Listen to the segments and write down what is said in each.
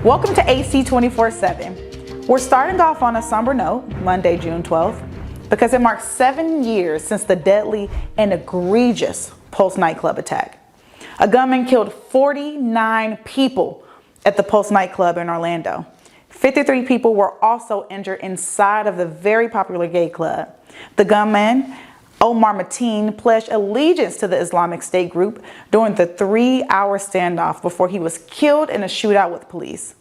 Welcome to AC 24/7. We're starting off on a somber note, Monday, June 12th, because it marks 7 years since the deadly and egregious Pulse nightclub attack. A gunman killed 49 people at the Pulse nightclub in Orlando. 53 people were also injured inside of the very popular gay club. The gunman, Omar Mateen, pledged allegiance to the Islamic State group during the 3-hour standoff before he was killed in a shootout with police.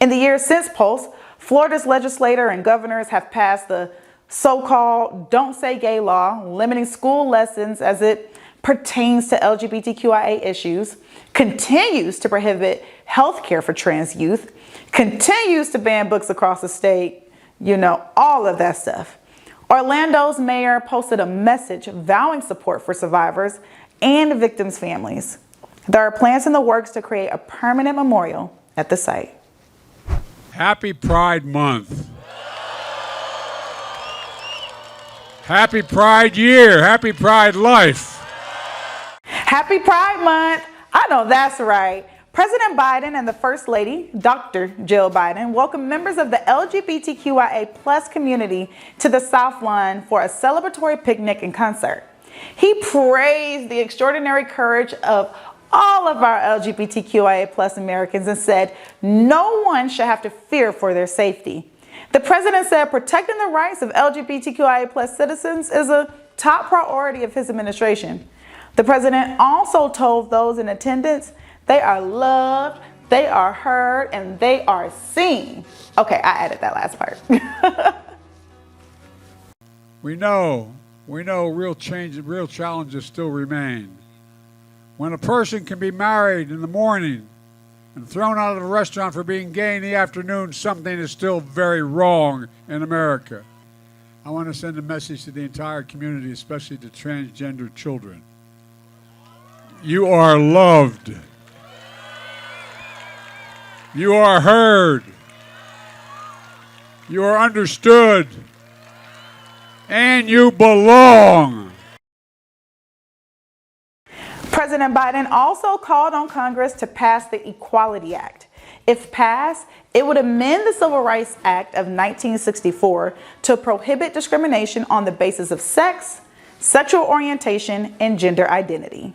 In the years since Pulse, Florida's legislators and governors have passed the so-called Don't Say Gay law, limiting school lessons as it pertains to LGBTQIA issues, continues to prohibit health care for trans youth, continues to ban books across the state, all of that stuff. Orlando's mayor posted a message vowing support for survivors and victims' families. There are plans in the works to create a permanent memorial at the site. Happy Pride Month. Happy Pride Year. Happy Pride Life. Happy Pride Month. I know that's right. President Biden and the First Lady, Dr. Jill Biden, welcomed members of the LGBTQIA+ community to the South Lawn for a celebratory picnic and concert. He praised the extraordinary courage of all of our LGBTQIA+ Americans and said no one should have to fear for their safety. The president said protecting the rights of LGBTQIA+ citizens is a top priority of his administration. The president also told those in attendance they are loved, they are heard, and they are seen. Okay, I added that last part. We know real challenges still remain. When a person can be married in the morning and thrown out of a restaurant for being gay in the afternoon, something is still very wrong in America. I want to send a message to the entire community, especially to transgender children. You are loved. You are heard. You are understood. And you belong. President Biden also called on Congress to pass the Equality Act. If passed, it would amend the Civil Rights Act of 1964 to prohibit discrimination on the basis of sex, sexual orientation, and gender identity.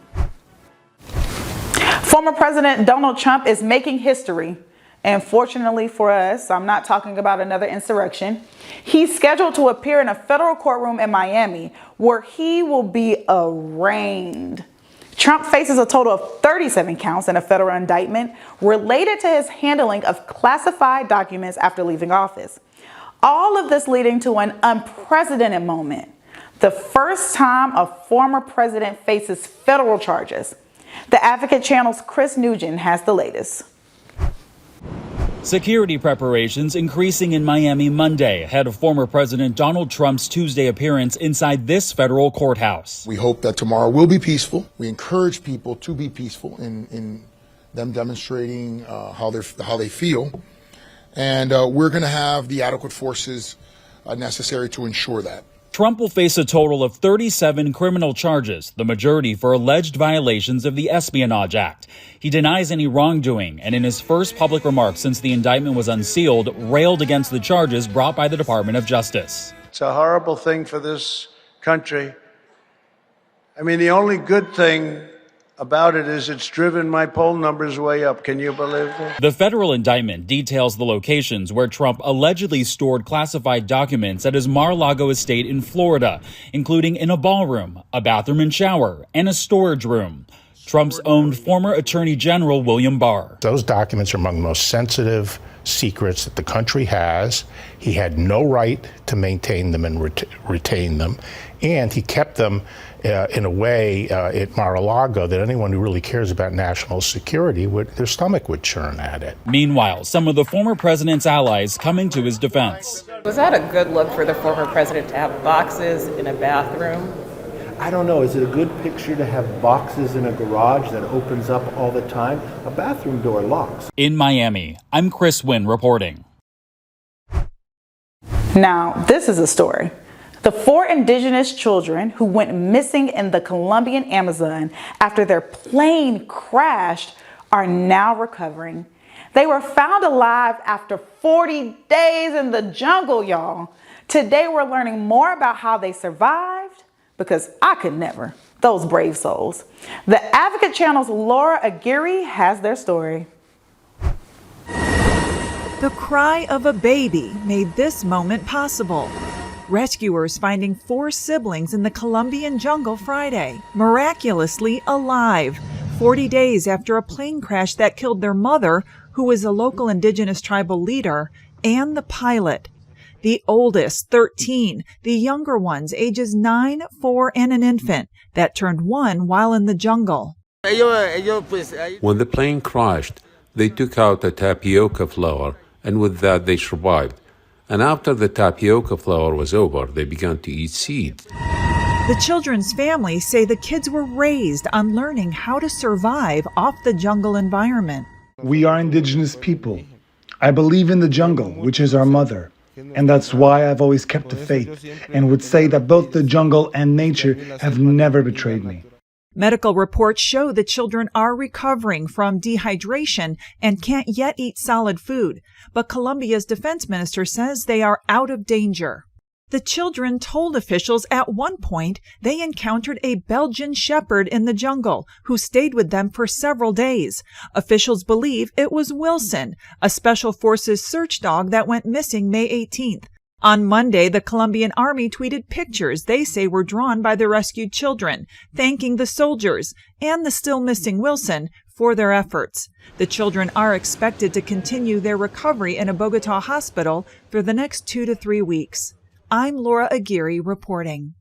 Former President Donald Trump is making history. And fortunately for us, I'm not talking about another insurrection. He's scheduled to appear in a federal courtroom in Miami where he will be arraigned. Trump faces a total of 37 counts in a federal indictment related to his handling of classified documents after leaving office. All of this leading to an unprecedented moment. The first time a former president faces federal charges. The Advocate Channel's Chris Nugent has the latest. Security preparations increasing in Miami Monday ahead of former President Donald Trump's Tuesday appearance inside this federal courthouse. We hope that tomorrow will be peaceful. We encourage people to be peaceful in them demonstrating how they feel. And we're going to have the adequate forces necessary to ensure that. Trump will face a total of 37 criminal charges, the majority for alleged violations of the Espionage Act. He denies any wrongdoing and in his first public remarks since the indictment was unsealed, railed against the charges brought by the Department of Justice. It's a horrible thing for this country. I mean, the only good thing about it is it's driven my poll numbers way up. Can you believe that? The federal indictment details the locations where Trump allegedly stored classified documents at his Mar-a-Lago estate in Florida, including in a ballroom, a bathroom and shower, and a storage room. Trump's own former Attorney General William Barr. Those documents are among the most sensitive secrets that the country has. He had no right to maintain them and retain them, and he kept them in a way at Mar-a-Lago that anyone who really cares about national security their stomach would churn at it. Meanwhile, some of the former president's allies coming to his defense. Was that a good look for the former president to have boxes in a bathroom? I don't know. Is it a good picture to have boxes in a garage that opens up all the time? A bathroom door locks. In Miami, I'm Chris Wynn reporting. Now, this is a story. The 4 indigenous children who went missing in the Colombian Amazon after their plane crashed are now recovering. They were found alive after 40 days in the jungle, y'all. Today we're learning more about how they survived, because I could never. Those brave souls. The Advocate Channel's Laura Aguirre has their story. The cry of a baby made this moment possible. Rescuers finding 4 siblings in the Colombian jungle Friday, miraculously alive, 40 days after a plane crash that killed their mother, who was a local indigenous tribal leader, and the pilot. The oldest, 13, the younger ones, ages 9, 4, and an infant, that turned 1 while in the jungle. When the plane crashed, they took out the tapioca flour, and with that they survived. And after the tapioca flour was over, they began to eat seeds. The children's families say the kids were raised on learning how to survive off the jungle environment. We are indigenous people. I believe in the jungle, which is our mother. And that's why I've always kept the faith and would say that both the jungle and nature have never betrayed me. Medical reports show the children are recovering from dehydration and can't yet eat solid food, but Colombia's defense minister says they are out of danger. The children told officials at one point they encountered a Belgian shepherd in the jungle who stayed with them for several days. Officials believe it was Wilson, a Special Forces search dog that went missing May 18th. On Monday, the Colombian army tweeted pictures they say were drawn by the rescued children, thanking the soldiers and the still missing Wilson for their efforts. The children are expected to continue their recovery in a Bogota hospital for the next 2 to 3 weeks. I'm Laura Aguirre reporting.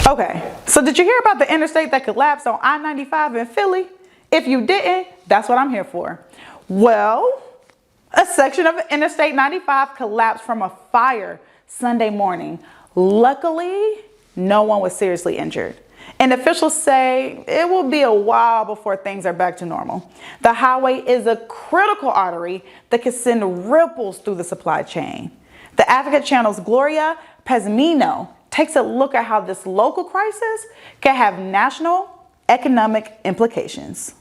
Okay, so did you hear about the interstate that collapsed on I-95 in Philly? If you didn't, that's what I'm here for. Well, a section of Interstate 95 collapsed from a fire Sunday morning. Luckily, no one was seriously injured. And officials say it will be a while before things are back to normal. The highway is a critical artery that can send ripples through the supply chain. The Advocate Channel's Gloria Pazmino takes a look at how this local crisis can have national economic implications.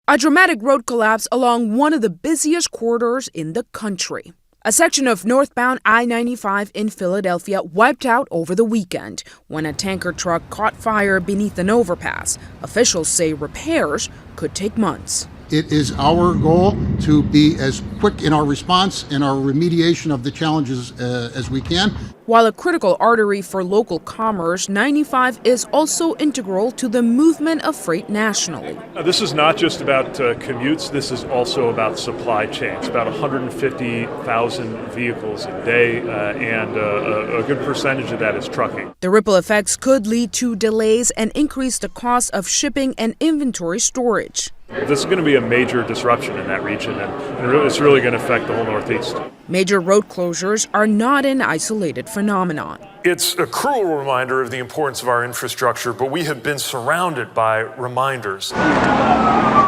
A dramatic road collapse along one of the busiest corridors in the country. A section of northbound I-95 in Philadelphia wiped out over the weekend when a tanker truck caught fire beneath an overpass. Officials say repairs could take months. It is our goal to be as quick in our response and our remediation of the challenges as we can. While a critical artery for local commerce, 95 is also integral to the movement of freight nationally. This is not just about commutes, this is also about supply chains. About 150,000 vehicles a day, and a good percentage of that is trucking. The ripple effects could lead to delays and increase the cost of shipping and inventory storage. This is going to be a major disruption in that region, and it's really going to affect the whole Northeast. Major road closures are not an isolated phenomenon. It's a cruel reminder of the importance of our infrastructure, but we have been surrounded by reminders.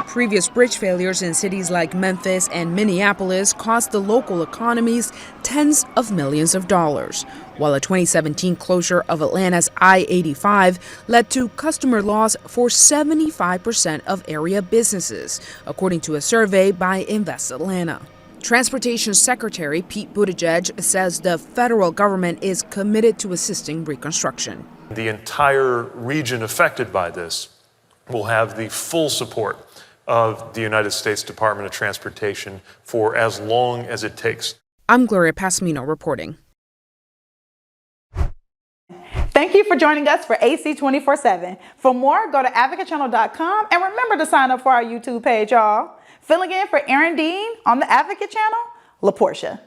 Previous bridge failures in cities like Memphis and Minneapolis cost the local economies tens of millions of dollars, while a 2017 closure of Atlanta's I-85 led to customer loss for 75% of area businesses, according to a survey by Invest Atlanta. Transportation Secretary Pete Buttigieg says the federal government is committed to assisting reconstruction. The entire region affected by this will have the full support of the United States Department of Transportation for as long as it takes. I'm Gloria Pasmino reporting. Thank you for joining us for AC 24/7. For more, go to advocatechannel.com and remember to sign up for our YouTube page, y'all. Filling in for Aaron Dean on the Advocate Channel, LaPortia.